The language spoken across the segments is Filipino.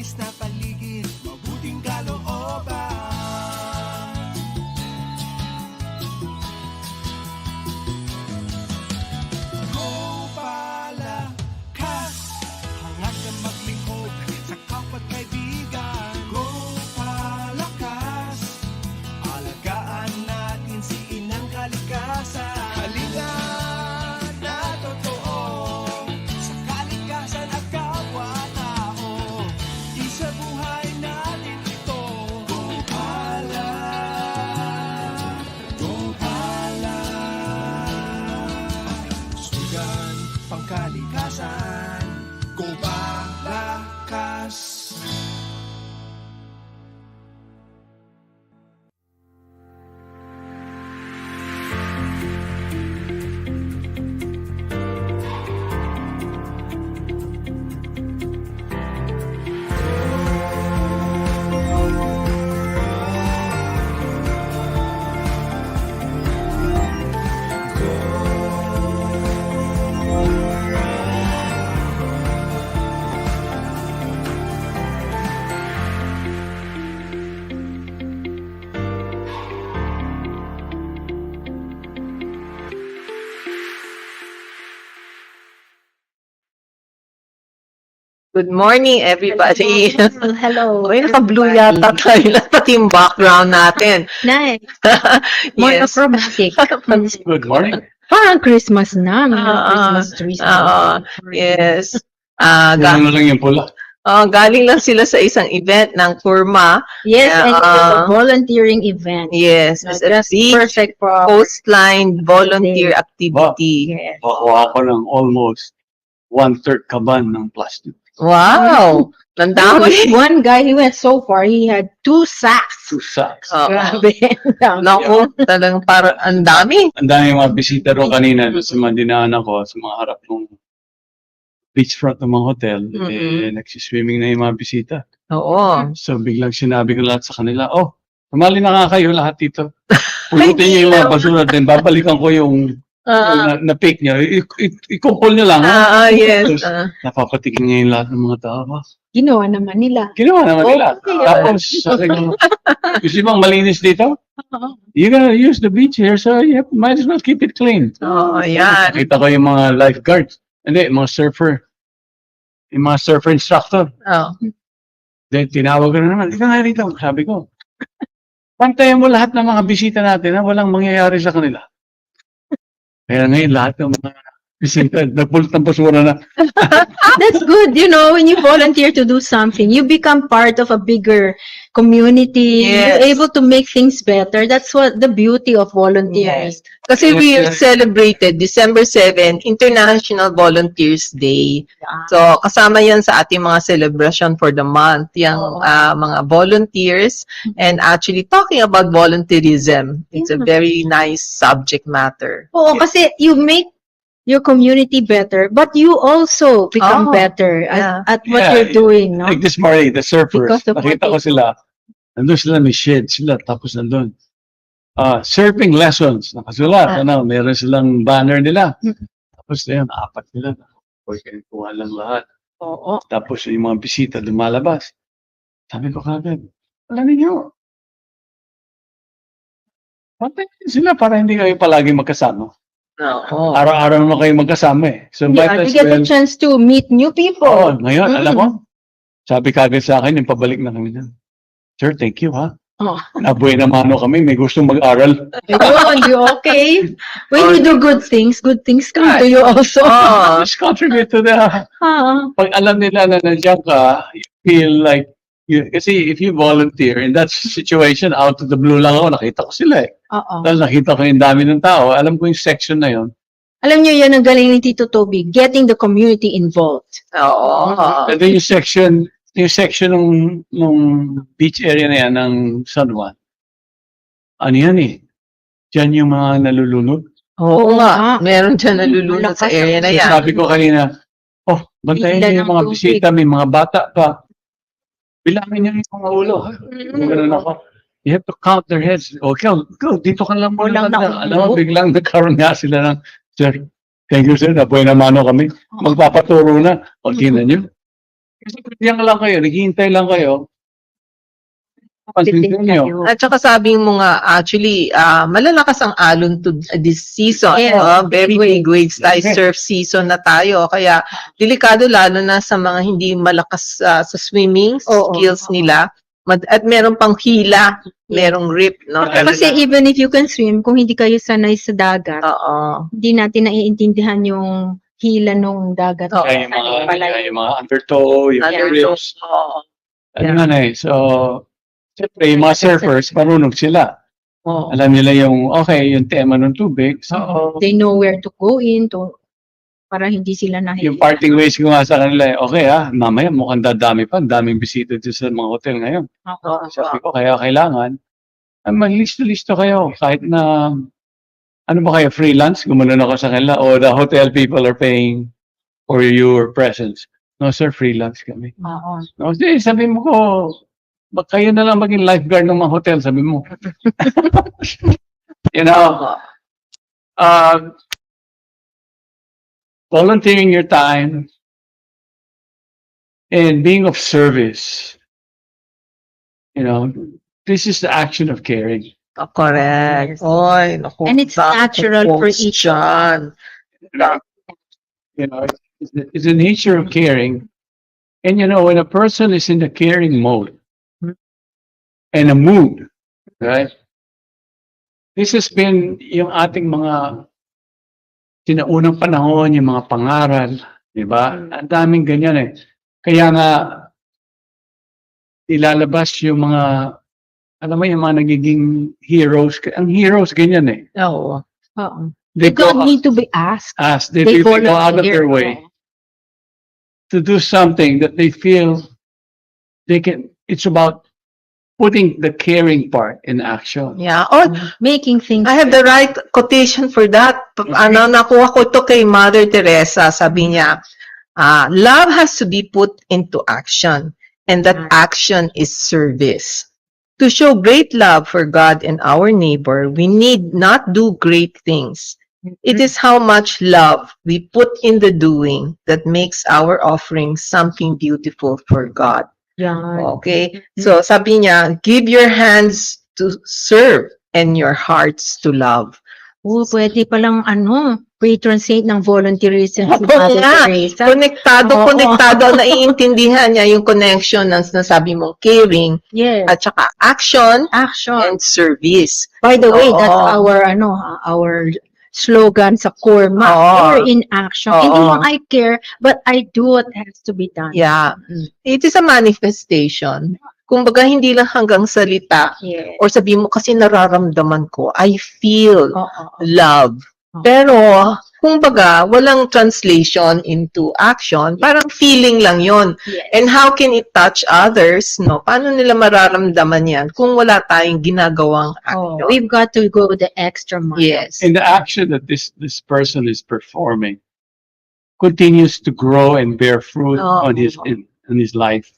malinis na paligid, mabuting kalooban. Go palakas, hangad na maglingkod sa kapwa't kaibigan. Go palakas, alagaan natin si inang kalikasan. Halika na totoo sa kalikasan at kapwa-tao. Di sa buhay natin ito. Go palakas, go palakas. Sugan pangkalikasan, go palakas. Good morning, everybody. Hello. Uy, naka-blue yata tayo. Pati yung background natin. Nice. More Yes. chromatic. Good morning. Parang Christmas na. May mga Ah, Christmas trees. Yes. Yan na lang yung pula. Galing lang sila sa isang event ng Kurma. Yes, and it is a Ah. volunteering event. Yes, it's a That's big perfect for our coastline volunteer activity. Yes. Makuha ko ng almost 1/3 kaban ng plastic. Wow! Ang There was dami. one guy, he went so far, he had 2 sacks. 2 sacks. Grabe. Naku, talagang parang ang dami. Ang dami mga bisita ro kanina doon sa mga dinaanan ko, sa mga harap ng beachfront ng mga hotel. Eh, nagsiswimming na yung mga bisita. Oo. So, biglang sinabi ko lahat sa kanila, oh, sumali na nga kayo lahat dito. Pulutin niyo yung mga basura din. Babalikan ko yung na-pick niyo. I-kumpol niyo lang. ha? Yes. Tapos, napapatigin niya yung lahat ng mga tao. Ginawa naman nila. Ginawa naman nila. Okay. Tapos, sabi ko, gusto bang malinis dito? You're gonna use the beach here, so you might as well keep it clean. Oo, yan. Nakita ko yung mga lifeguards. Hindi, mga surfer. Yung mga surfer instructor. Oh. Then, tinawag ko na naman. Ika nga rito, sabi ko. Pantayan mo lahat ng mga bisita natin na walang mangyayari sa kanila. Kaya ngayon, lahat ng mga bisita, nagpulot ng basura na. That's good. You know, when you volunteer to do something, you become part of a bigger community. Yes. You're able to make things better. That's what the beauty of volunteering. Kasi we Yes, yes. celebrated December 7, International Volunteers Day. So, kasama yan sa ating mga celebration for the month, yung mga volunteers. And actually, talking about volunteerism, it's a very nice subject matter. Oo, kasi you make your community better, but you also become Oh, better yeah. at what Yeah, you're doing, no? Like this morning, the surfers, Because of nakita what ko they sila, nandun sila, may shed sila, tapos nandun. Surfing lessons, nakasulat, meron silang banner nila. Tapos yun, 4 nila. Pwede kuha lang lahat. Oo. Tapos yung mga bisita lumalabas. Sabi ko kagad, alam niyo, pantay sila para hindi kayo palagi magkasama. Oo. Araw-araw naman kayo magkasama eh. So might Yeah, as you get well. a chance to meet new Oo, people. ngayon, alam mo, sabi kagad sa akin, yung pabalik na kami na, Sir, thank you ha. Oh. Nabuhay na mano kami, may gustong mag-aral. Ayun, you okay? When you do good things come to you also. Oh. Just contribute to the, pag alam nila na nandiyan ka, you feel like, kasi if you volunteer in that situation, out of the blue lang ako, nakita ko sila eh. Oo. Tapos nakita ko yung dami ng tao, alam ko yung section na yon. Alam niyo, yan ang galing ni Tito Toby, getting the community involved. Oo. And then yung section ng beach area na yan, ng San Juan, ano yan eh, dyan yung mga nalulunod. Oo nga. Ah. Meron dyan nalulunod sa area na So yan. sabi ko kanina, oh, bantayan Bigla niyo yung ng mga tubig. bisita, may mga bata pa. Bilangin niyo yung mga ulo. Ganun ako. You have to count their heads. Okay, go, dito ka lang muna. Walang nakuha. Alam mo, biglang nagkaroon nga sila ng, Sir, thank you sir, nabuhay na mano kami. Magpapaturo na. O, tingnan niyo. Kasi diyan lang kayo, naghihintay lang kayo. Pansin niyo. At saka sabi mo nga, actually, malalakas ang alon to this season. Yes, Very big waves tayo, surf season na tayo. Kaya, delikado lalo na sa mga hindi malakas sa swimming skills nila. At meron pang hila, merong rip, no? Kasi even if you can swim, kung hindi kayo sanay sa dagat, hindi natin naiintindihan yung hila nung dagat. Kaya yung mga undertow, yung rips. Ano nga so, siyempre, yung mga surfers, marunong sila. Alam nila yung, yung tema ng tubig. So, They know where to go in para hindi sila yung parting ways ko nga sa kanila, mamaya mukhang dadami pa, daming bisita dito sa mga hotel ngayon. Sabi ko, kaya kailangan, maglisto-listo kayo, kahit na, ano ba kayo, freelance, gumanon ako sa kanila, o the hotel people are paying for your presence. No sir, freelance kami. No, sabi mo ko, kayo na lang maging lifeguard ng mga hotel, sabi mo. You know, volunteering your time and being of service, you know, this is the action of caring. Correct. Oy, naku, And it's natural for each one. You know, it's the nature of caring. And you know, when a person is in the caring mode and a mood, right? This has been yung ating mga sinaunang panahon, yung mga pangaral, di ba? Ang daming ganyan eh. Kaya nga, ilalabas yung mga, alam mo yung mga nagiging heroes. Ang heroes, ganyan eh. Oo. They don't need to be asked. They go out of their way to do something that they feel they can. It's about putting the caring part in action. Yeah. Making things. I have the right quotation for that. Nakuha ko to kay Mother Teresa. Sabi niya, love has to be put into action, and that action is service. To show great love for God and our neighbor, we need not do great things. It is how much love we put in the doing that makes our offering something beautiful for God. Okay? So sabi niya, give your hands to serve and your hearts to love. Pwede palang patron saint ng volunteerism. Konektado, naiintindihan niya yung connection ng sinasabi mong caring, at saka action, and service. By the way, that's our slogan sa Korma. Care in action. Hindi lang I care, but I do what has to be done. Yeah. It is a manifestation. Kumbaga, hindi lang hanggang salita. Or sabi mo, kasi nararamdaman ko, I feel love. Pero, kumbaga, walang translation into action. Parang feeling lang yon. And how can it touch others? No? Paano nila mararamdaman yan kung wala tayong ginagawang action? We've got to go the extra mile. Yes. And the action that this person is performing continues to grow and bear fruit on his life.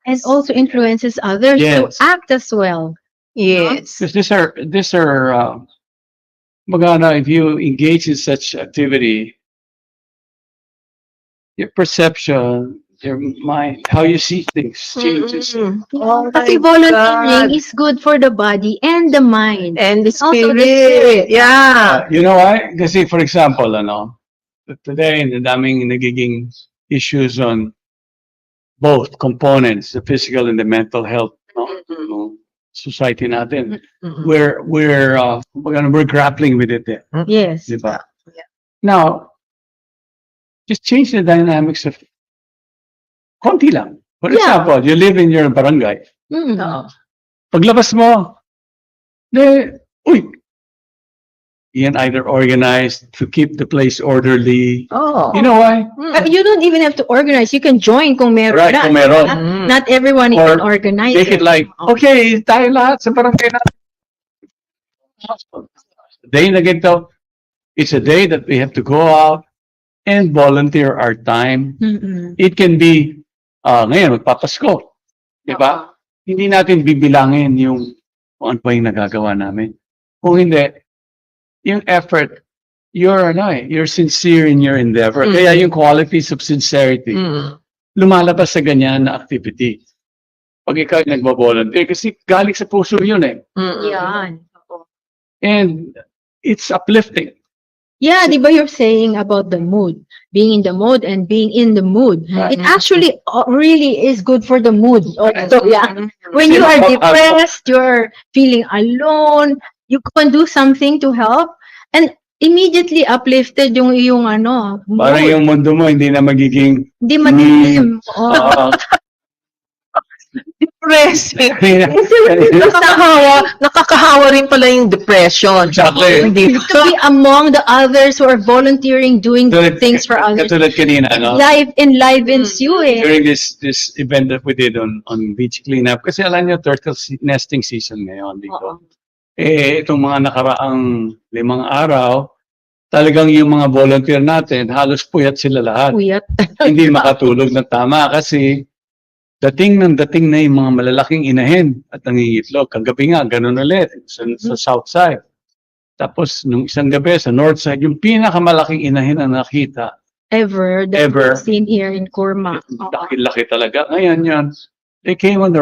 And also influences others to act as well. Yes. Because these are Magana, if you engage in such activity, your perception, your mind, how you see things changes. Kasi volunteering is good for the body and the mind. And the Also the spirit. Yeah. You know why? Kasi for example, today, the daming nagiging issues on both components, the physical and the mental health. Society natin, we're grappling with it. Yes. Diba? Now, just change the dynamics of konti lang. For example, you live in your barangay. Paglabas mo, yan either organized to keep the place orderly. You know why? You don't even have to organize. You can join kung meron. Right, kung meron. Not everyone can organize. Make it like, okay, tayo lahat sa barangay natin. Day na ganito, it's a day that we have to go out and volunteer our time. It can be, ngayon, magpapasko. Diba? Hindi natin bibilangin yung kung ano pa yung nagagawa namin. Kung hindi, yung effort, you're sincere in your endeavor. Kaya yung qualities of sincerity lumalabas sa ganyan na activity. Pag ikaw ay nagbo-volunteer, kasi galing sa puso yun eh. Yan. And it's uplifting. Yeah, di ba you're saying about the mood, being in the mood and being in the mood. Right. It actually really is good for the mood. Also, yeah. When you are depressed, you're feeling alone, you can do something to help and immediately uplifted yung iyong ano, Parang mood. yung mundo mo hindi na magiging Hindi madilim. Oh. Depressing. Kanina- Nakakahawa rin pala yung depression. Exactly. Hindi To be among the others who are volunteering, doing good things for others. Katulad kanina, no? Life enlivens you eh. During this event that we did on beach cleanup, kasi alam niyo, turtle nesting season ngayon dito. Oo. Itong mga nakaraang 5 araw, talagang yung mga volunteer natin, halos puyat sila lahat. Puyat. Hindi makatulog ng tama kasi dating na yung mga malalaking inahin at nangingitlog. Kagabi nga, ganun ulit sa south side. Tapos, nung isang gabi sa north side, yung pinakamalaking inahin ang nakita. Ever that Ever. we've seen here in Kurma. Laki-laki talaga. Ngayon yan, they came on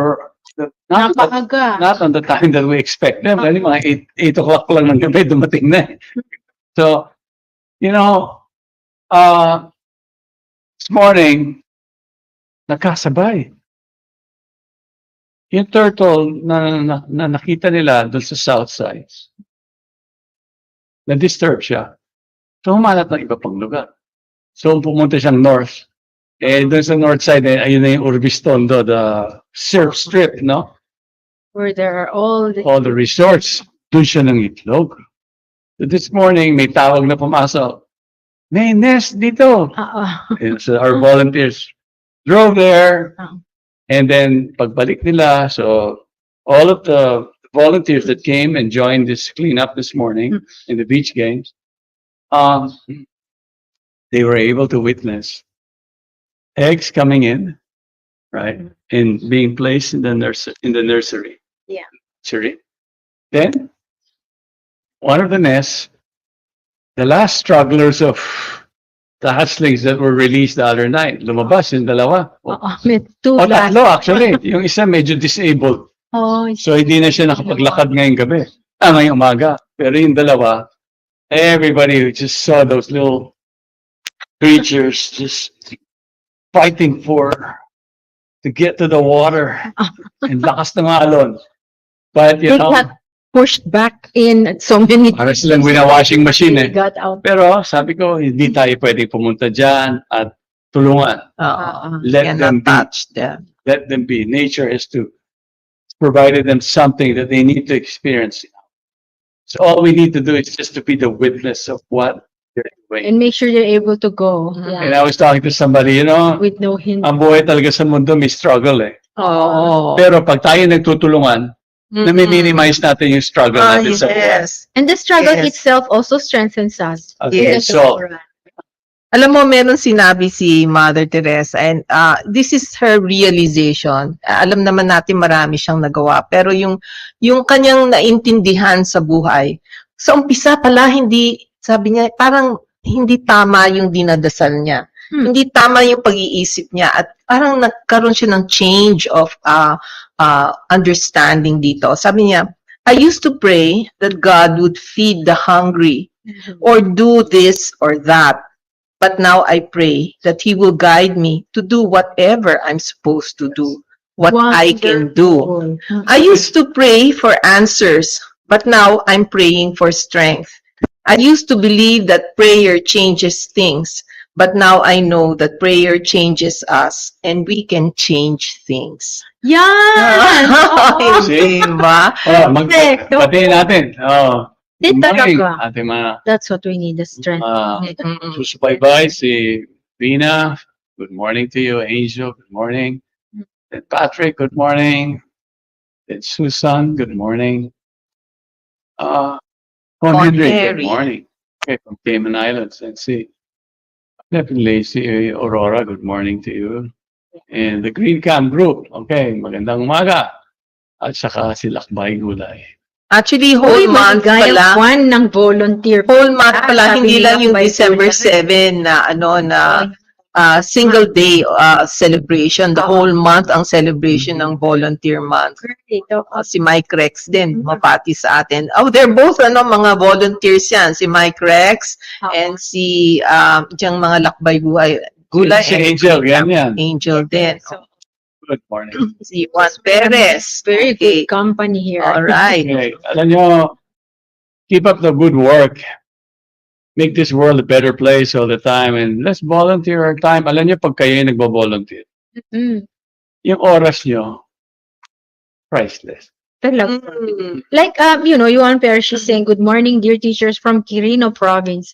Napakaga. not on the time that we expect them. Kasi mga 8 o'clock lang ng gabi, dumating na eh. So, you know, this morning, nagkasabay. Yung turtle na nakita nila doon sa south side, na-disturb siya. So, humanap ng iba pang lugar. So, pumunta siyang north. Doon sa north side, ayun na yung Urbistondo, the surf strip, no? Where there are all The resorts. Doon siya nang itlog. So, this morning, may tawag na pumasok. May nest dito. And so, our volunteers drove there. And then, pagbalik nila, so, all of the volunteers that came and joined this cleanup this morning in the beach games, they were able to witness eggs coming in, right, and being placed in the nursery. Yeah. Nursery. Then, one of the nests, the last strugglers of the hatchlings that were released the other night, lumabas yung dalawa. May two O last. tatlo, actually. Yung isa medyo disabled. Oh, So, hindi na siya nakapaglakad ngayong gabi. Ngayong umaga. Pero yung dalawa, everybody just saw those little creatures just fighting to get to the water. And lakas ng alon. But, you they know, got pushed back in at so many para silang washing machine eh. they got out. Pero sabi ko, hindi tayo pwedeng pumunta dyan at tulungan. Let them be. touch them. Let them be. Nature has to provided them something that they need to experience. So all we need to do is just to be the witness of what they're doing. And make sure you're able to go. And I was talking to somebody, you know, With no hint. ang buhay talaga sa mundo may struggle eh. Oo. Pero pag tayo nagtutulungan, na-minimize natin yung struggle natin sa buhay. Yes. And the struggle Yes. itself also strengthens us. Okay, In the so, long run. Alam mo, meron sinabi si Mother Teresa and this is her realization. Alam naman natin marami siyang nagawa. Pero yung kanyang naintindihan sa buhay, sa umpisa pala hindi, sabi niya, parang hindi tama yung dinadasal niya. Hindi tama yung pag-iisip niya at parang nagkaroon siya ng change of understanding dito. Sabi niya, I used to pray that God would feed the hungry or do this or that. But now I pray that He will guide me to do whatever I'm supposed to do, what I can do. Wonderful. I used to pray for answers, but now I'm praying for strength. I used to believe that prayer changes things, but now I know that prayer changes us and we can change things. Yan! Oo. Diba? Correct. Batiin natin. Oh. Di Good morning, talaga. ating mga That's what we need, the strength. susubaybay si Vina. Good morning to you, Angel. Good morning. And Patrick, good morning. And Susan, good morning. Con Henry, good Henry. morning. Okay, from Cayman Islands. And si definitely si Aurora, good morning to you. And the Green Cam Group, okay, magandang umaga. At saka si Lakbay Gulay. Actually, whole month pala. One ng volunteer. Whole month pala, Sabi hindi nila lang yung by December July. 7 na single day celebration. The whole month ang celebration ng Volunteer Month. Great. Si Mike Rex din, mapati sa atin. Oh, they're both mga volunteers yan. Si Mike Rex and si diyang mga lakbay gulay. Si Angel, yan. Angel din. Good morning. Si Juan Perez. Very Okay. good company here. All right. Okay. Alam nyo, keep up the good work. Make this world a better place all the time, and let's volunteer our time. Alam nyo, pag kayo nagbo-volunteer, Mm. yung oras nyo, priceless. Talaga. Mm. Like, Yuan Perez is saying, good morning, dear teachers from Quirino province.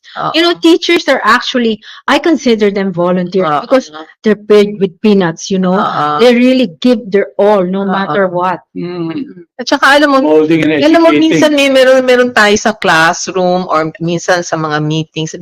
Teachers are actually, I consider them volunteers because they're paid with peanuts, They really give their all, no matter what. At saka alam mo, Molding and educating. minsan meron tayo sa classroom or minsan sa mga meetings.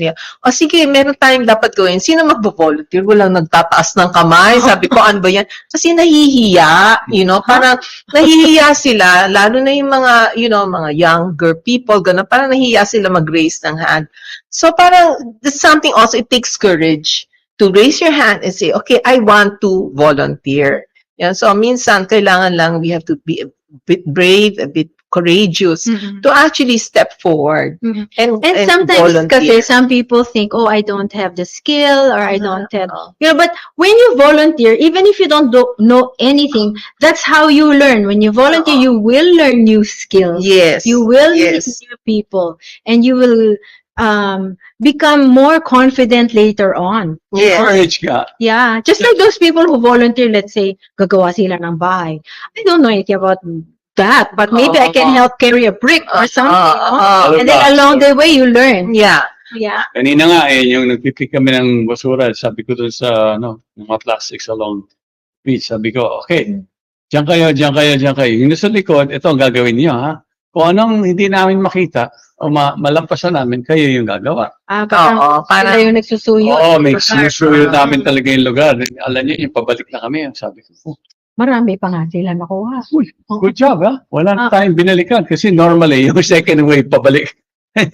Sige, meron tayong dapat gawin. Sino magbo-volunteer? Walang nagtataas ng kamay. Sabi ko, ano ba yan? Kasi nahihiya, parang nahihiya sila, lalo na yung mga, mga younger people, gano'n, parang nahihiya sila mag-raise ng hand. So parang, that's something also, it takes courage to raise your hand and say, okay, I want to volunteer. Yeah, so minsan, kailangan lang, we have to be a bit brave, a bit courageous to actually step forward and sometimes volunteer. kasi some people think, oh, I don't have the skill or I don't have, but when you volunteer, even if you don't know anything, that's how you learn. When you volunteer, you will learn new skills. Yes. You will meet new people and you will become more confident later on. Yes. Courage ka. Yeah. Just like those people who volunteer, let's say, gagawa sila ng bahay. I don't know anything about that, but maybe I can help carry a brick or something. And then along the way, you learn. Yeah. Yeah. Kanina nga, yung nagpipick kami ng basura, sabi ko doon sa, mga plastics along beach, sabi ko, okay, diyan kayo. Yung nasa likod, ito ang gagawin niyo, ha? Kung anong hindi namin makita, o malampasan namin, kayo yung gagawa. Parang sila yung nagsusuyo. May susuyo namin talaga yung lugar. Alam niyo, yung pabalik na kami, sabi ko, Marami pa nga sila nakuha. uy, good job, ha? Wala na tayong binalikan. Kasi normally, yung second wave pabalik,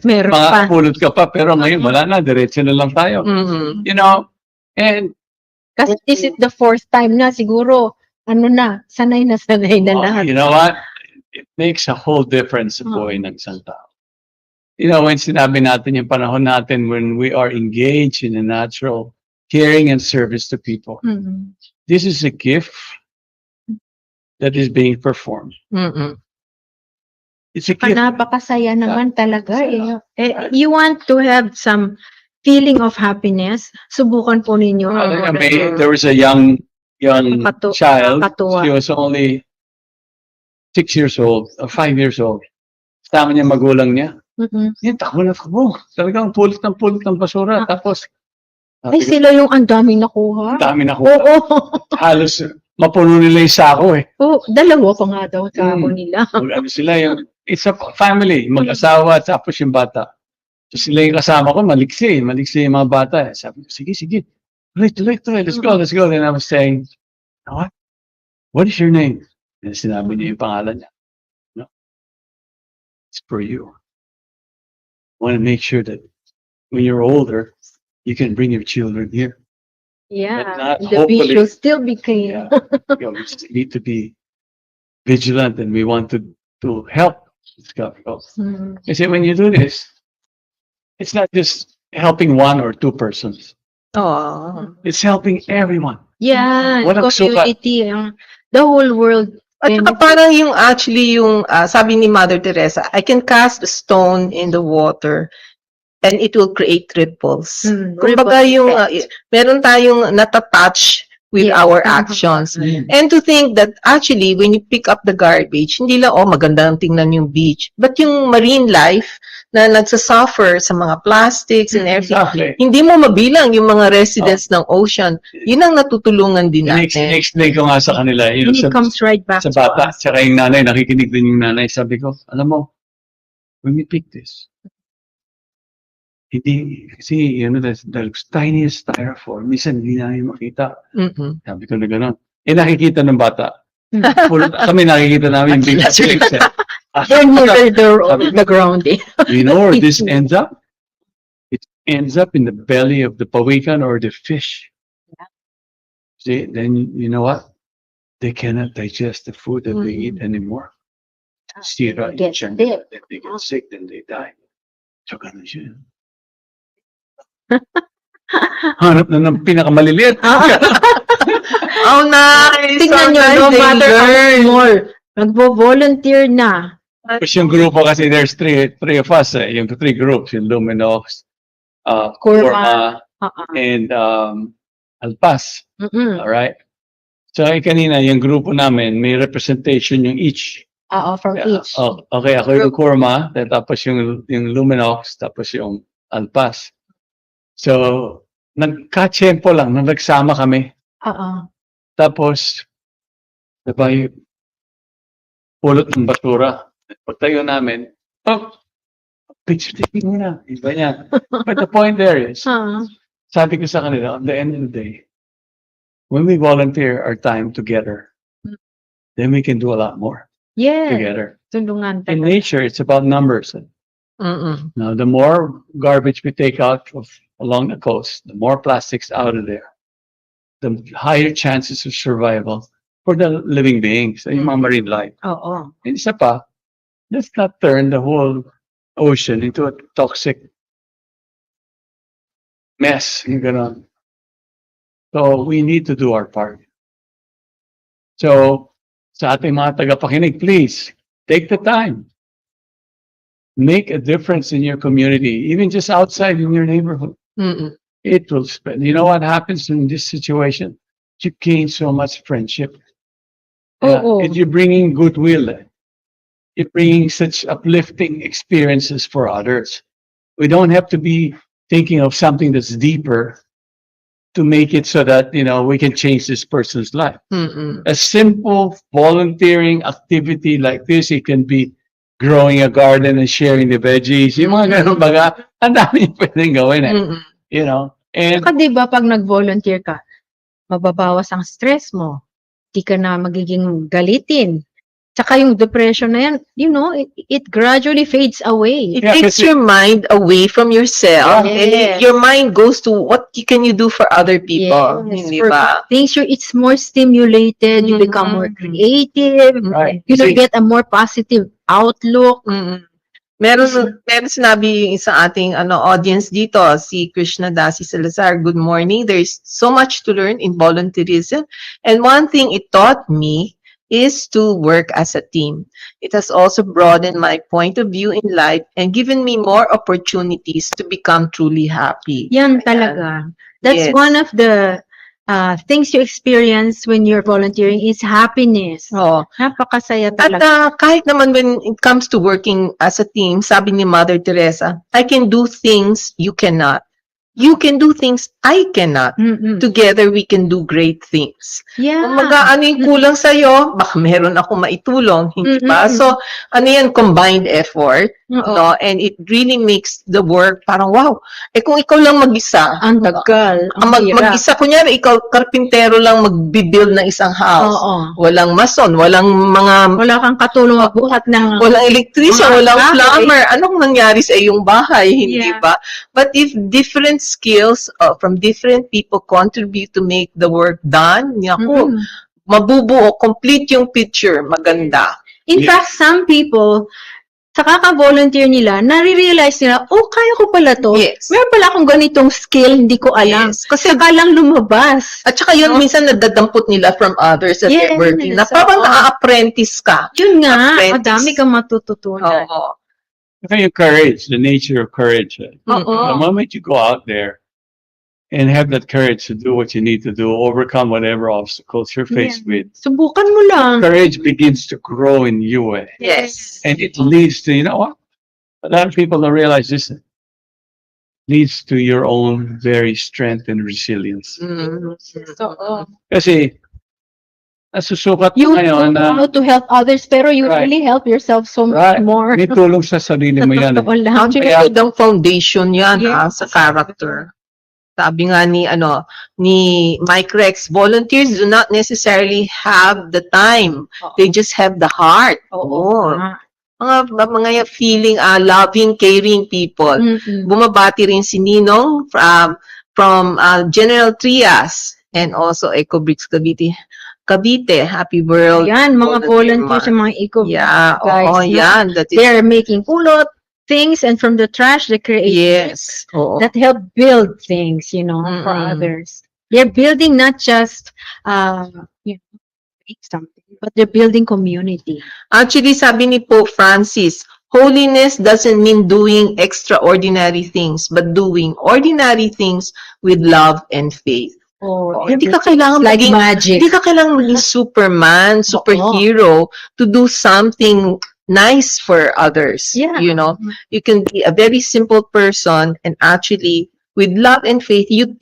Meron pa. pulot ka pa, pero ngayon, wala na, diretso na lang tayo. And Kasi this is the fourth time na, siguro, sanay na lahat. you know what? It makes a whole difference sa buhay ng isang tao. When sinabi natin yung panahon natin when we are engaged in a natural caring and service to people, this is a gift that is being performed. It's a gift. Napakasaya naman talaga. You want to have some feeling of happiness, subukan po ninyo. There was a young child. Nakakatuwa. She was only 6 years old, or 5 years old. Tama niya magulang niya. Yan, takbo na takbo. Talagang pulot ng basura. Tapos, Ay, sila yung ang daming nakuha. dami nakuha. Oo. Halos mapuno nila yung sako eh. Dalawa pa nga daw sako nila. It's a family, mag-asawa, tapos yung bata. So sila yung kasama ko, maliksi yung mga bata. Sabi ko, sige. Tuloy, let's go. Then I was saying, what is your name? And sinabi niya yung pangalan niya. It's for you. I want to make sure that when you're older, you can bring your children here. Yeah, But the beach will still be clean. Yeah. We just need to be vigilant and we want to help this couple. Kasi when you do this, it's not just helping one or two persons. It's helping everyone. Yeah, Walang community. The whole world. At saka parang sabi ni Mother Teresa, I can cast a stone in the water and it will create ripples. Kumbaga meron tayong natatouch with our actions. And to think that actually, when you pick up the garbage, hindi lang, maganda ang tingnan yung beach. But yung marine life na nagsasuffer sa mga plastics and everything, Exactly. hindi mo mabilang yung mga residents ng ocean. Yun ang natutulungan din natin. Explain ko nga sa kanila. And it comes right back sa to bata. us. Tsaka yung nanay, nakikinig din yung nanay. Sabi ko, alam mo, when we pick this, hindi, kasi, the tiniest styrofoam, minsan hindi namin makita. Sabi ko na gano'n. Nakikita ng bata. Kami nakikita namin yung big things. They're near the ground. You know where this ends up? It ends up in the belly of the pawikan or the fish. See, then you know what? They cannot digest the food that they eat anymore. Sira yung Get tiyan sick. nila, then they get sick, then they die. So, ganun siya. Hanap na ng pinakamaliliit. Oh, nice! Tingnan So nyo, nice, no they matter how learn. small, nagvo-volunteer na. Tapos yung grupo kasi, there's three of us, yung three groups, yung Luminox, Kurma, and Alpas. Alright? So, kanina, yung grupo namin, may representation yung each. From each. Okay, ako yung Kurma, tapos yung Luminox, tapos yung Alpas. So, nagka-tsempo lang, nagsama kami. Tapos, diba yung pulot ng basura. Pagtayo namin, picture taking muna. Iba niya. But the point there is, sabi ko sa kanila, on the end of the day, when we volunteer our time together, then we can do a lot more together. Tulungan In talaga. nature, it's about numbers. Now, the more garbage we take out along the coast, the more plastics out of there, the higher chances of survival for the living beings, yung mga marine life. Oo. And isa pa, let's not turn the whole ocean into a toxic mess. Yung ganon. So, we need to do our part. So, sa ating mga tagapakinig, please, take the time. Make a difference in your community, even just outside in your neighborhood. It will spread. You know what happens in this situation? You gain so much friendship. And you're bringing goodwill. You're bringing such uplifting experiences for others. We don't have to be thinking of something that's deeper to make it so that, we can change this person's life. A simple volunteering activity like this, it can be growing a garden and sharing the veggies. Yung mga ganun baga, ang dami yung pwedeng gawin And Saka diba pag nag-volunteer ka, mababawas ang stress mo. Di ka na magiging galitin. Saka yung depression na yan, it gradually fades away. It takes your mind away from yourself. And your mind goes to what can you do for other people. Hindi ba? Things, it's more stimulated, you become more creative, Right. you get a more positive outlook. Meron sinabi yung isang ating audience dito, si Krishna Dasi Salazar. Good morning. There's so much to learn in volunteerism. And one thing it taught me is to work as a team. It has also broadened my point of view in life and given me more opportunities to become truly happy. Yan talaga. That's one of the things you experience when you're volunteering is happiness. Napakasaya talaga. At kahit naman when it comes to working as a team, sabi ni Mother Teresa, I can do things you cannot. You can do things I cannot. Together, we can do great things. Kumaga, ano yung kulang sa'yo? Baka meron ako maitulong. Hindi ba? So, yan, combined effort. No? And it really makes the work parang, wow. Kung ikaw lang mag-isa. Ang tagal. Mag-isa, kunyari, ikaw, karpintero lang mag-build ng isang house. Walang mason, walang mga... Wala kang katulong magbuhat ng... Walang electrician, walang plumber. Anong nangyari sa iyong bahay? Hindi ba? But if different skills from different people contribute to make the work done, mabubuo, complete yung picture, maganda. In fact, some people, sa kaka-volunteer nila, nare-realize nila, kaya ko pala to. Meron pala akong ganitong skill, hindi ko alam. Kasi saka lang lumabas. At saka yun, minsan nadadampot nila from others that they're working. Na parang na-apprentice ka. Yun nga, madami kang matututunan. Yung courage, the nature of courage. The moment you go out there and have that courage to do what you need to do, overcome whatever obstacles you're faced with. Subukan mo lang. Courage begins to grow in you. Yes. And it leads to, what? A lot of people don't realize this. Leads to your own very strength and resilience. Kasi, nasusukat You ngayon na... know to help others, pero you really help yourself so much more. May tulong sa sarili mo yan. Actually, ang foundation yan sa character. Sabi nga ni Mike Rex, volunteers do not necessarily have the time. They just have the heart. Mga feeling loving, caring people. Bumabati rin si Ninong from General Trias. and also EcoBricks Cavite, Happy World. Yan, mga Volunteer volunteers Month. sa mga eco Yeah, guys. oo, no? yan. That is, They're making pulot things, and from the trash, they create yes. Oo. that help build things, you know, for Mm-mm. others. They're building not just, you know, make something, but they're building community. Actually, sabi ni Pope Francis, holiness doesn't mean doing extraordinary things, but doing ordinary things with love and faith. Oh, Hindi ka kailangan it's like maging, magic. hindi ka kailangan maging Superman, superhero to do something nice for others. Yeah. You know, you can be a very simple person and actually with love and faith, you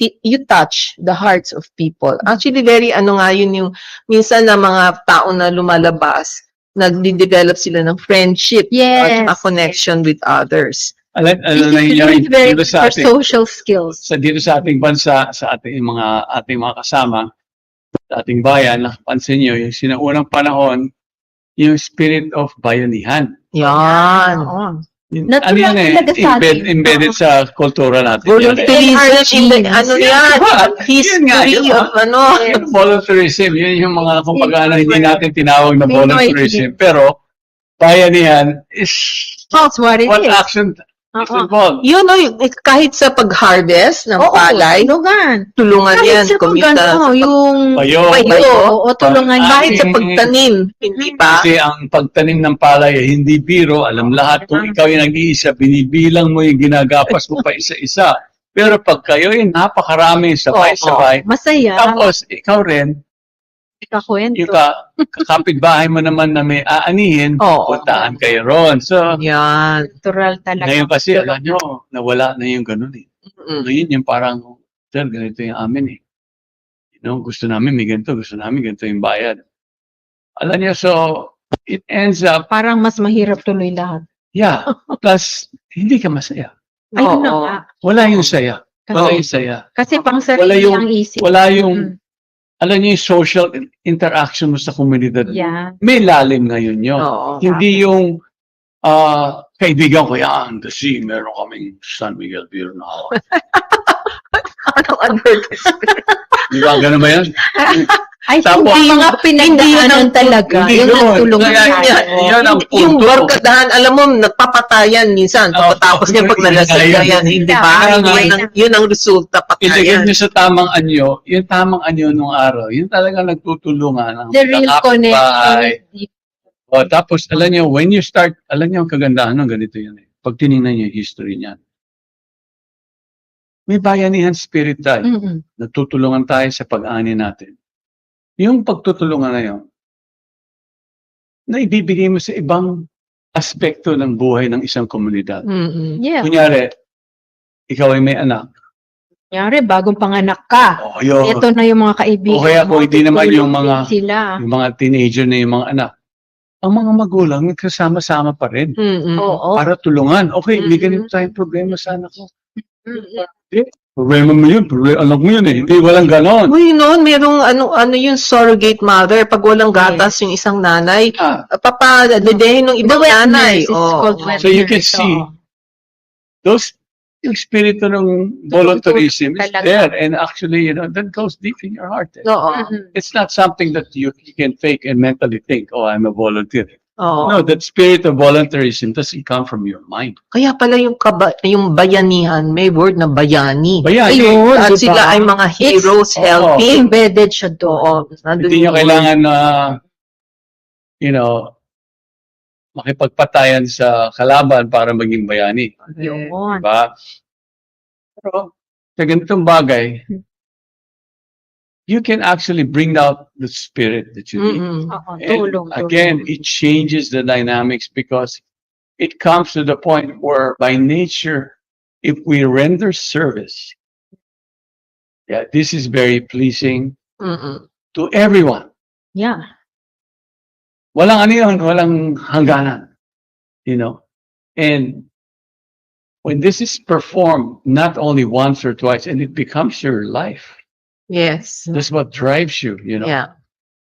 touch the hearts of people. Actually, very ano nga yun yung minsan na mga tao na lumalabas, nagde-develop sila ng friendship Yes. at a connection with others. Alam It's nangyayari very dito good sa for ating social skills. dito sa ating bansa, sa ating mga kasama, sa ating bayan, napansin niyo yung sinaunang panahon, yung spirit of bayanihan. Yan. Oo. Ano yan eh, Talaga sa atin. embedded sa kultura natin. Volunteerism in the, ano yan, Yun nga, history yun, of ano. Volunteerism, yun yung mga kumbaga hindi natin tinawag na May volunteerism. Pero, bayanihan is That's what it one is. action is Oo. involved. Yun, no, kahit sa pag-harvest ng palay, tulungan. tulungan yan, Kahit sa community. yung Payo. oo, tulungan Kahit sa yan. pagtanim, hindi ba? Kasi ang pagtanim ng palay ay hindi biro. Alam lahat kung ikaw yung nag-iisa, binibilang mo yung ginagapas mo pa isa-isa. Pero pag kayo ay napakarami, sabay-sabay, Masaya. tapos ikaw rin, Kakwento. yung kapitbahay mo naman na may aanihin, Oo. puntahan kayo ron. So, Yan. Natural talaga. ngayon kasi, alam nyo, nawala na yung ganun eh. Mm. Ngayon yung parang, sir, ganito yung amin eh. You know, gusto namin may ganito, gusto namin ganito yung bayad. Alam niyo, so, it ends up, Parang mas mahirap tuloy lahat. yeah, plus, hindi ka masaya. Ayun na Oo. nga. Wala yung saya. Wala Kasi, yung saya. kasi pang Wala sarili yung- ang isip. Wala yung, alam niyo yung social interaction mo sa komunidad. Yeah. May lalim ngayon yun. Oo. Hindi yung, kaibigan ko yan, kasi meron kaming San Miguel Beer na ako. Anong advertisement? Di ba, ganun ba yan? I think Tapos, ang mga pinagdaanan talaga, hindi yung yun. nagtulungan Kaya tayo. yan ang Yung punto. barkadahan, alam mo, nagpapatayan minsan. Pagkatapos niya, pag nalasing Ayan. na yan, hindi ba? Kaya nga, Yun ang resulta, Ilagay patayan. niyo sa tamang anyo, yung tamang anyo nung araw, yun talaga nagtutulungan ang The real kapitbahay. connection. O, tapos, alam niyo, when you start, alam niyo ang kagandahan ng ganito yan eh. Pag tinignan niyo yung history niyan. May bayanihan spirit tayo. Mm-mm. Nagtutulungan tayo sa pag-ani natin. Yung pagtutulungan na yun, na ibibigay mo sa ibang aspekto ng buhay ng isang komunidad. Mm-mm. Yeah. Kunyari, ikaw ay may anak. Kunyari, bagong panganak ka. O, yun. Ito na yung mga kaibigan O kaya mo, kung hindi naman tutulong yung mga, din sila. yung mga teenager na yung mga anak. Ang mga magulang, nagkasama-sama pa rin. Mm-mm. Oo. Para tulungan. Okay, may ganito tayong problema sa anak ko. Problema mo yun. Anak mo yun eh. Hindi, walang ganon. Uy, noon, merong ano yung surrogate mother. Pag walang gatas yung isang nanay, Ah, papadedehin ng The ibang wet nanay. nurse is Oo. called wet So you can nurse, see, oo. those, yung spirito ng volunteerism is Talaga. there. And actually, you know, that goes deep in your heart. Eh. Oo. Mm-mm. It's not something that you can fake and mentally think, oh, I'm a volunteer. Oo. No, that spirit of volunteerism doesn't come from your mind. Kaya pala yung bayanihan, may word na bayani. Bayani. Ayun, At diba? sila ay mga heroes Oo. helping. Embedded siya doon. Oo. Nandun Hindi nyo yung kailangan na, you know, makipagpatayan sa kalaban para maging bayani. Yun. Diba? Pero, sa ganitong bagay, you can actually bring out the spirit that you need. Mm-mm. Oo, And tulong. again, it changes the dynamics because it comes to the point where by nature, if we render service, yeah, this is very pleasing Mm-mm. to everyone. Yeah. Walang ano yun, walang hangganan. You know? And when this is performed, not only once or twice, and it becomes your life, Yes. that's what drives you, you know? Yeah.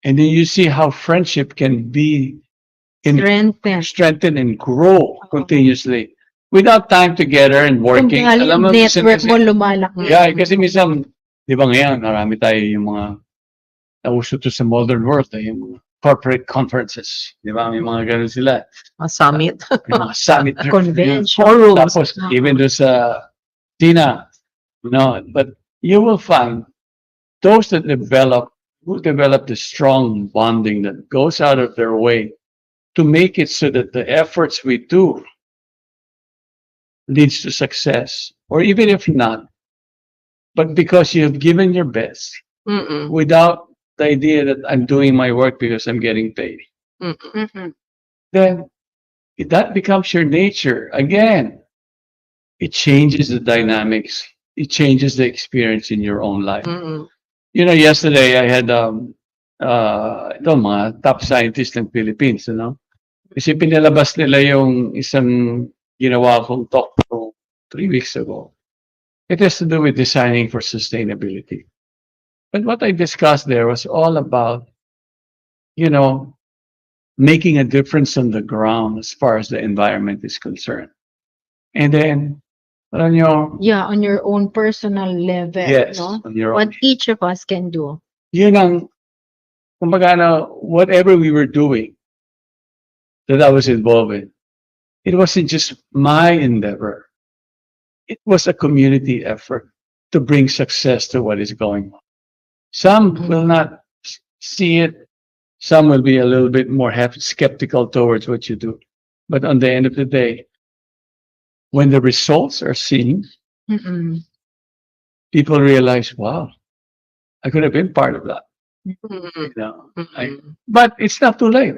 And then you see how friendship can be strengthened and grow continuously without time together and working. Yung Alam mo, minsan network kasi- mo lumalaki. Yeah, kasi minsan Di ba ngayon, marami tayo yung mga nauso to sa modern world, yung mga corporate conferences. Di ba? May mga ganun sila. Summit. May mga summit. Convention. Forums. Tapos, even doon sa China, but you will find those that who develop the strong bonding that goes out of their way to make it so that the efforts we do leads to success, or even if not, but because you have given your best Mm-mm. without the idea that I'm doing my work because I'm getting paid, Mm-mm. then that becomes your nature. Again, it changes the dynamics. It changes the experience in your own life. Mm-mm. Yesterday I had ito mga top scientists ng Philippines, Kasi pinalabas nila yung isang ginawa kong talk 3 weeks ago. It has to do with designing for sustainability. But what I discussed there was all about, making a difference on the ground as far as the environment is concerned. And then, alam nyo, Yeah, on your own personal level, yes, no? on your What own. each of us can do. Yun ang, kumbaga, whatever we were doing that I was involved in, it wasn't just my endeavor. It was a community effort to bring success to what is going on. Some will not see it. Some will be a little bit more skeptical towards what you do. But on the end of the day, when the results are seen, Mm-mm. people realize, wow, I could have been part of that. Mm-mm. But it's not too late.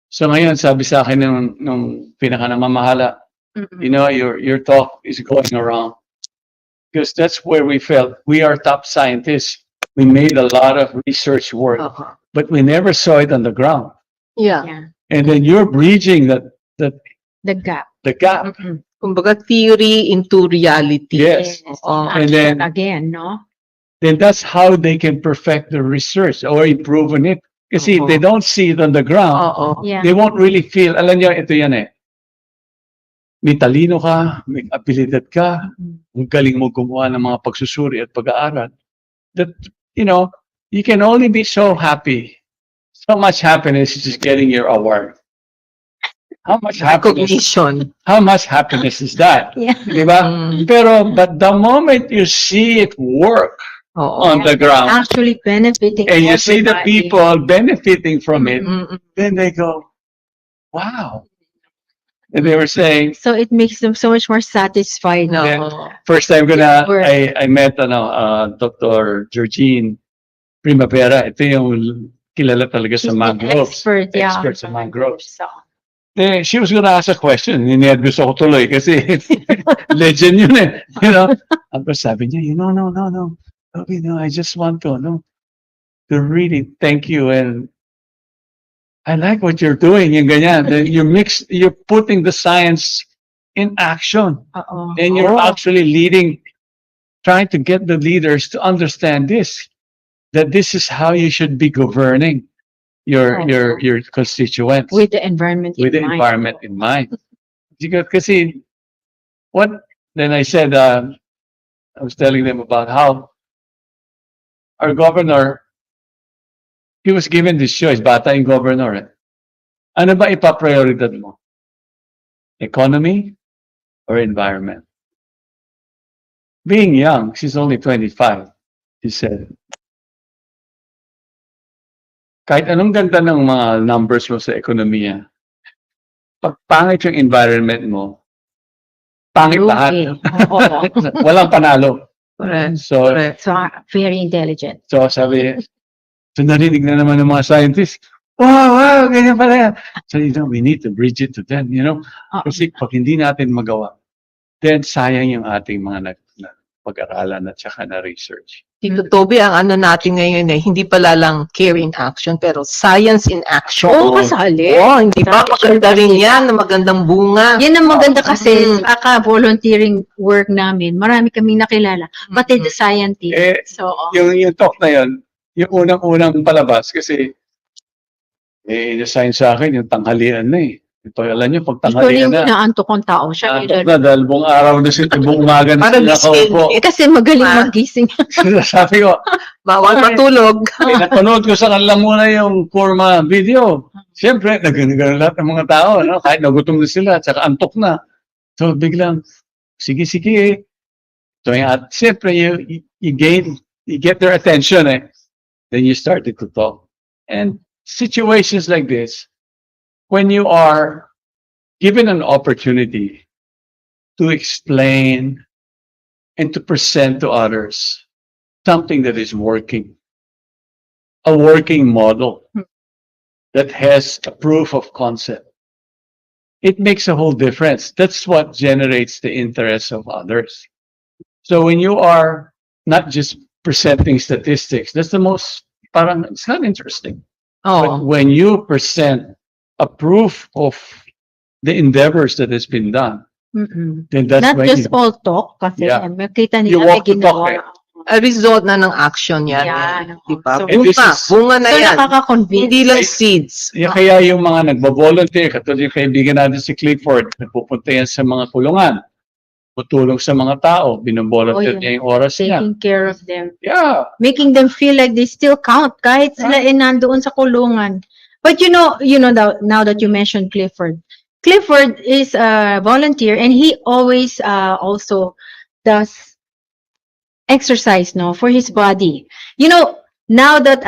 So ngayon, sabi sa akin nung pinakanamamahala, Mm-mm. your talk is going around. Because that's where we felt we are top scientists. We made a lot of research work, Uh-huh. but we never saw it on the ground. Yeah. Yeah, And then you're bridging the gap. the gap. Mm-mm. Kumbaga, theory into reality. Yes. Oo. And Action then- again, no? Then that's how they can perfect the research or improve on it. Kasi if Oo. they don't see it on the ground, Oo. Yeah. they won't really feel, alam niyo, ito yan eh. May talino ka, may abilidad ka, Mm-mm. ang galing mo gumawa ng mga pagsusuri at pag-aaral. That, you can only be so happy. So much happiness is just getting your award. How much Recognition. happiness is that? Yeah. Di ba? Mm. But the moment you see it work Oo. on the ground, Actually benefiting and you see the everybody. people benefiting from it, Mm-mm. then they go, wow. And they were saying, So it makes them so much more satisfied. No. Then, first time ko na, Work. I met, Dr. Georgine Primavera. Ito yung kilala talaga She's sa an mangroves. expert, yeah. Expert sa mangroves. So, She was gonna ask a question. Ninervous ako tuloy kasi legend yun eh. Tapos sabi niya, no. Okay, no, I just want to really thank you, and I like what you're doing, yung ganyan. Then you're putting the science in action. oo. And you're actually trying to get the leaders to understand that this is how you should be governing your constituents With the environment with the in mind. environment in mind. Kasi then I said, I was telling them about how our governor, he was given this choice, bata yung governor. Eh. Ano ba ipaprioridad mo? Economy or environment? Being young, she's only 25, she said, kahit anong ganda ng mga numbers mo sa ekonomiya, pag pangit yung environment mo, pangit lahat. Oo. Walang panalo. Correct. So, Correct. So, very intelligent. so sabi, so narinig na naman ng mga scientists, wow, ganyan pala yan. So, we need to bridge it to them, Oo. Kasi pag hindi natin magawa, then sayang yung ating mga pag-aralan at saka na research. Tito Toby, ang ano natin ngayon hindi pala lang care in action, pero science in action. Oo, kasali. Hindi ba? Maganda rin yan, na magandang bunga. Yan ang maganda kasi Mm. sa volunteering work namin. Marami kaming nakilala. Pati the scientists. Eh, So, Yung talk na yun, yung unang-unang palabas, kasi, in-assign sa akin yung tanghalian na eh. Ito, alam niyo, pag Usually, tanghalian yung na, inaantok kong tao siya. naantok na dahil buong araw na sila, buong umaga na Parang sila nakaupo. Kasi magaling Ah. magising. Sabi ko, Bawal Ay. matulog. pinapanood ko sa kanila muna yung Kurma video. Siyempre, nagano lahat ng mga tao, no? Kahit nagutom na sila, tsaka antok na. So, biglang, sige, sige. So, at siyempre, you get their attention, eh. Then you started to talk. And situations like this, when you are given an opportunity to explain and to present to others something that is working, a working model that has a proof of concept, it makes a whole difference. That's what generates the interest of others. So when you are not just presenting statistics, that's the most, parang, it's not interesting. But Oo. when you present a proof of the endeavors that has been done, Mm-mm. then that's Not when just all talk, kasi Yeah. makita You nila may walk the talk, ginawa. eh. A result na ng action yan. Yan. Diba? So, And this Bunga. is- Bunga na So, yan. nakaka-convince. Hindi lang seeds. Kaya yung mga nagbo-volunteer, katulad yung kaibigan natin si Clifford, nagpupunta yan sa mga kulungan, tutulong sa mga tao, Oh, binovolunteer yeah. niya yung oras niya. Taking care of them. Yeah. Making them feel like they still count kahit sila nandoon sa kulungan. But now that you mentioned Clifford is a volunteer and he always also does exercise, no, for his body. Now that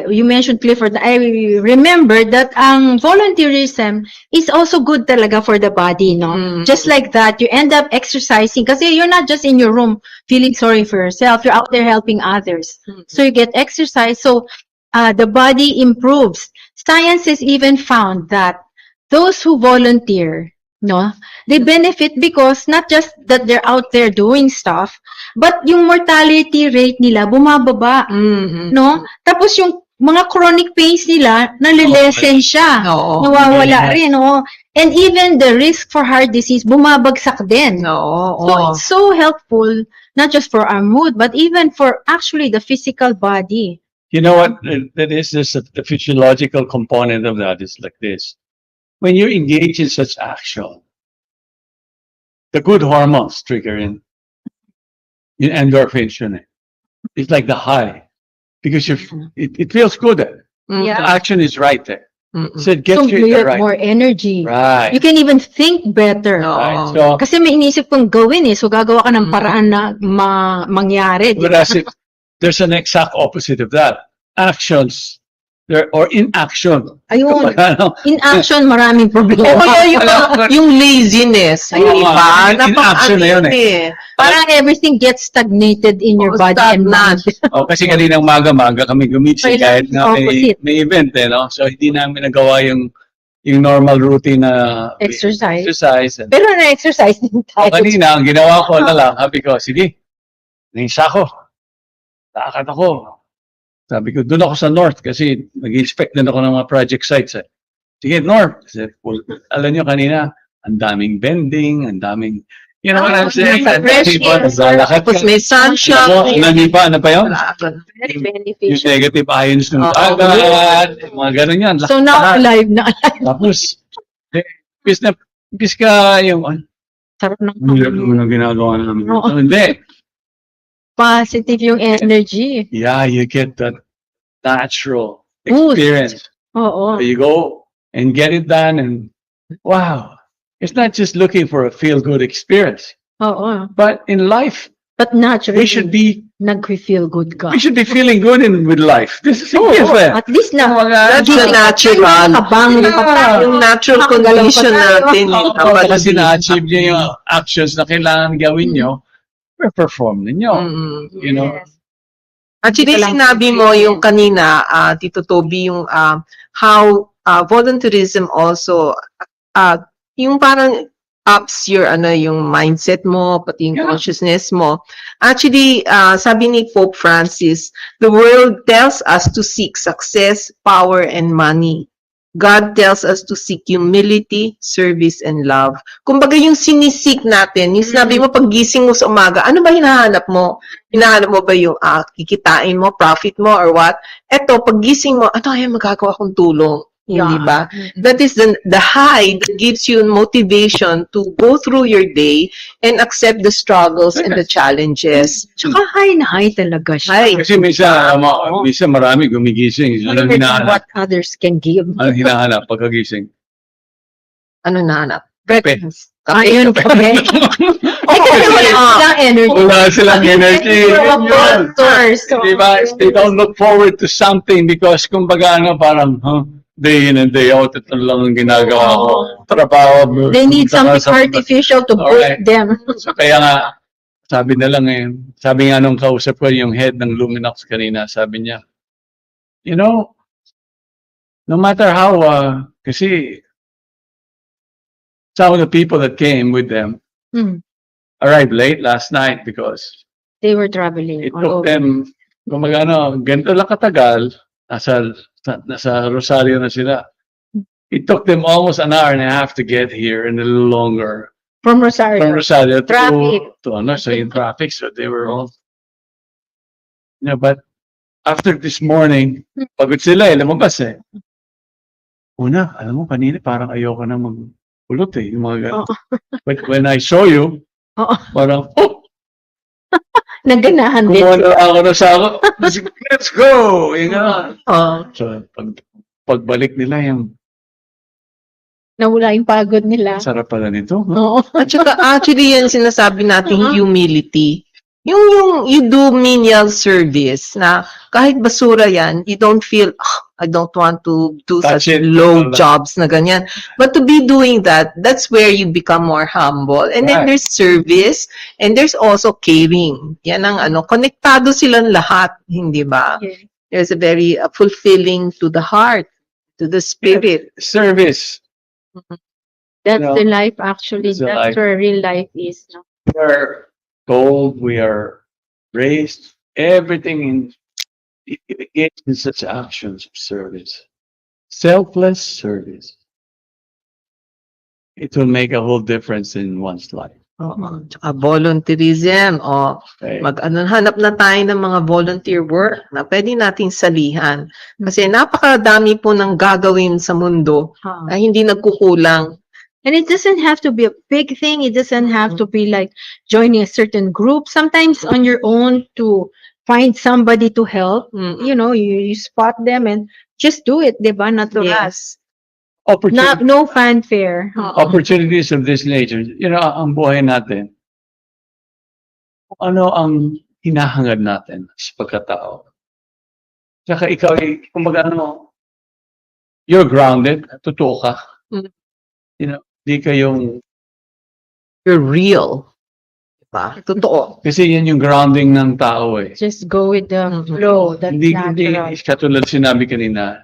you mentioned Clifford, I remember that ang volunteerism is also good talaga for the body, no? Mm. Just like that, you end up exercising kasi you're not just in your room feeling sorry for yourself, you're out there helping others. So you get exercise, so the body improves. Science has even found that those who volunteer, no, they benefit because not just that they're out there doing stuff, but yung mortality rate nila bumababa, Mm-hmm. no? Tapos yung mga chronic pains nila, nalilesen siya. Oo. Nawawala rin, no? And even the risk for heart disease, bumabagsak din. Oo. So it's so helpful, not just for our mood, but even for actually the physical body. You know what? That is just the physiological component of that is like this. When you engage in such action, the good hormones trigger in endorphins, yun eh. It's like the high because it feels good. Eh? Mm-hmm. Yeah. The action is right there. Mm-mm. So it gets So you you in the have right. more energy. Right. You can even think better. Oo. Right. So, Kasi may inisip kong gawin eh. So gagawa ka ng paraan na mangyari. Di ba? whereas if there's an exact opposite of that, actions, or inaction. Ayun. Ano? In action, maraming O problema. kaya yung laziness. Oo Yung iba, nga. In action na yun eh. Parang everything gets stagnated in your Oo, body and mind. Oh, kasi kaninang maga kami gumising kahit na Opposite. may event eh, no? So hindi namin nagawa yung normal routine na Exercise. And, Pero na-exercise din tayo. kanina, ang ginawa ko na lang, sabi ko, sige, nangisa ako. Lakad ako. Sabi ko, doon ako sa north kasi nag-inspect din ako ng mga project sites eh. Sige, north. Kasi, well, alam nyo kanina, ang daming bending, ang daming, you know what I'm saying? fresh air. Naglalakad Tapos ka. may sunshine. Ano pa yun? Very Yung beneficial. negative ions ng Oo. agad, mga ganun yan. So now, alive na alive. Tapos, bis ka yung, Sarap ng ano ginagawa namin. Oo. So, hindi. positive yung energy. Yeah, you get that natural Boost. experience. Oo. So you go and get it done and wow. It's not just looking for a feel-good experience. Oo. But in life, But naturally, we should be nag-feel good ka. feeling good with life. This is different. At least na, That's the natural. kabangon ka pa. Yung natural Nakagalaw pa condition tayo. natin. Kasi na-achieve nyo yung actions na kailangan gawin nyo, perform ninyo. Mm-mm. You know? Yes. Actually, Ito lang sinabi po mo yun. yung kanina, Tito Toby, yung how volunteerism also, yung parang ups your yung mindset mo, pati yung Yeah. consciousness mo. Actually, sabi ni Pope Francis, the world tells us to seek success, power, and money. God tells us to seek humility, service, and love. Kumbaga yung sinisik natin, yung sinabi mo paggising mo sa umaga, ano ba hinahanap mo? Hinahanap mo ba yung kikitain mo, profit mo, or what? Eto, paggising mo, ano kaya magagawa kong tulong? Hindi Yeah. ba? That is the high that gives you motivation to go through your day and accept the struggles and the challenges. Tsaka high na high talaga siya. High. Kasi minsan marami gumigising. Anong Higher than hinahanap? what others can give. Anong hinahanap pagkagising? Ano na hanap? Breakfast. Kape. Ayun, kape. Ay, kasi wala silang energy. Wala silang energy. Mga Yun. posters. Diba? They don't look forward to something because kumbaga parang, day in and day out, ito lang ang ginagawa ko. Trabaho. They need punta ka something artificial to Alright. boost them. So kaya nga, sabi na lang sabi nga nung kausap ko yung head ng Luminox kanina, sabi niya, you know, no matter how, kasi some of the people that came with them Hmm. arrived late last night because They were traveling it all took over. them, kumbaga ganito lang katagal, nasa Rosario na sila. It took them almost an hour and a half to get here and a little longer From Rosario. from Rosario Traffic. so in traffic, so they were all, but after this morning, pagod sila lumabas Una, alam mo, kanina parang ayoko na magulot yung mga ganun. Oo. But when I saw you, Oo. parang, Naganahan din. kumuha na ako na sa ako. Let's go! Yung gano'n. So, pagbalik nila, yung Nawala yung pagod nila. sarap pala nito. Oo. At saka actually yan sinasabi nating humility. Yung you do menial service na kahit basura yan, you don't feel, I don't want to do Touch such it. low Wala. jobs na ganyan. But to be doing that, that's where you become more humble. And then Right. there's service and there's also caring. Yan ang konektado silang lahat, hindi ba? Yeah. There's a very fulfilling to the heart, to the spirit. Service. That's No. the life actually. It's the That's life. where real life is. No? We are told, we are raised, everything engaged in such actions of service. Selfless service. It will make a whole difference in one's life. Oo. Tsaka volunteerism. Okay? Hanap na tayo ng mga volunteer work na pwede nating salihan. Kasi napakadami po ng gagawin sa mundo Huh. na hindi nagkukulang. And it doesn't have to be a big thing. It doesn't have to be like joining a certain group. Sometimes on your own to find somebody to help. You know, you spot them and just do it, diba? Natural. Yes. No fanfare. Opportunities of this nature. Ang buhay natin, ano ang hinahangad natin sa pagkatao. Tsaka ikaw, kumbaga you're grounded, totoo ka. Di ka yung, You're real. Diba? Totoo. kasi yan yung grounding ng tao Just go with the flow. That's Hindi, natural. katulad sinabi kanina,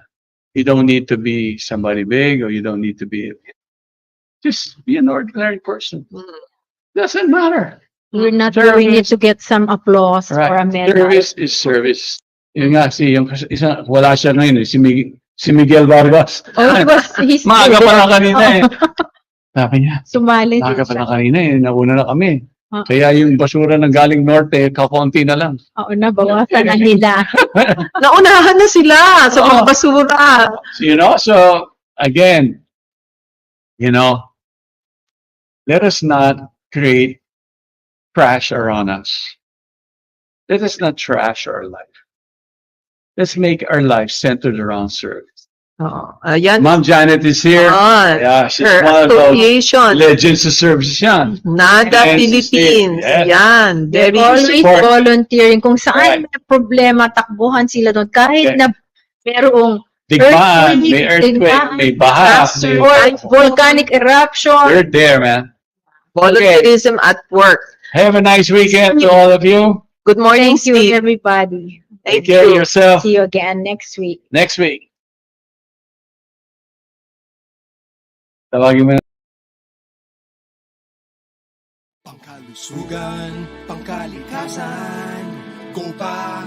you don't need to be somebody big or you don't need to be, just be an ordinary person. Doesn't matter. We're not Service. doing it to get some applause or a medal. Service is service. Yun nga, yung isa, wala siya ngayon si Miguel Vargas. Oh, he's Maaga pa lang kanina Sabi niya, sumali din maaga pa siya. lang kanina nauna na kami. Ah. Kaya yung basura ng galing norte, kakaunti na lang. Oo na, bawasan na nila. Naunahan na sila sa mga basura. So again, let us not create trash around us. Let us not trash our life. Let's make our life centered around service. Ayan. Ma'am Janet is here. Yeah, she's Her one of those association. legends of service yan. Nada And Philippines. yes. Yan. They're Very always support. volunteering. Kung Right. saan may problema, takbuhan sila doon. Kahit Okay. na merong Digmaan, may earthquake, may baha. disaster, or volcanic eruption. They're there, man. volunteerism at work. Have a nice weekend to all of you. Good morning, Thank you, Steve. everybody. Take Thank care of you. yourself See you again next week. next week. Tawagin mo na. Pangkalusugan, pangkalikasan, go pa